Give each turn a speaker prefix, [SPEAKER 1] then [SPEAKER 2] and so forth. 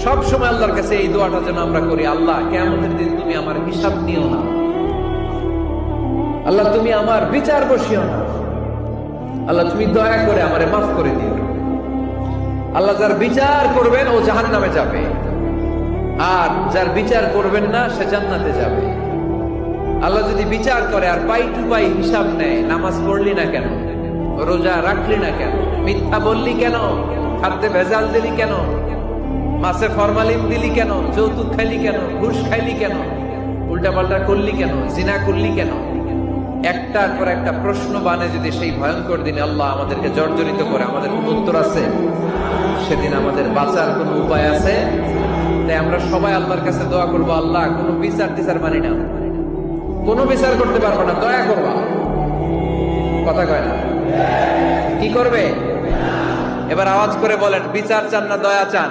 [SPEAKER 1] সব সময় আল্লাহর কাছে এই দোয়াটা যেন আমরা করি, আল্লাহ কিয়ামতের দিন তুমি আমার হিসাব নিও না, আল্লাহ তুমি আমার বিচার বসিও না, আল্লাহ তুমি দয়া করে আমারে মাফ করে দিও। আল্লাহ যার বিচার করবেন ও জাহান্নামে যাবে, আর যার বিচার করবেন না সে জান্নাতে যাবে। আল্লাহ যদি বিচার করে আর পাই টু পাই হিসাব নেয়, নামাজ পড়লি না কেন, রোজা রাখলি না কেন, মিথ্যা বললি কেন, খাদ্যে ভেজাল দিলি কেন, মাছে ফরমালিন দিলি কেন, যৌতুক খাইলি কেন, ঘুষ খাইলি কেন, উল্টাপাল্টা করলি কেন, জিনা করলি কেন, একটার পর একটা প্রশ্ন বানে যদি সেই ভয়ঙ্কর দিনে আল্লাহ আমাদেরকে জর্জরিত করে, আমাদের কোন উত্তর আছে? সেদিন আমাদের বাঁচার কোন উপায় আছে? তাই আমরা সবাই আল্লাহর কাছে দোয়া করবো, আল্লাহ কোনো বিচার টিচার মানি না, কোনো বিচার করতে পারবো না, দয়া করবা। কথা কয় না? কি করবে? এবার আওয়াজ করে বলেন, বিচার চান না দয়া চান?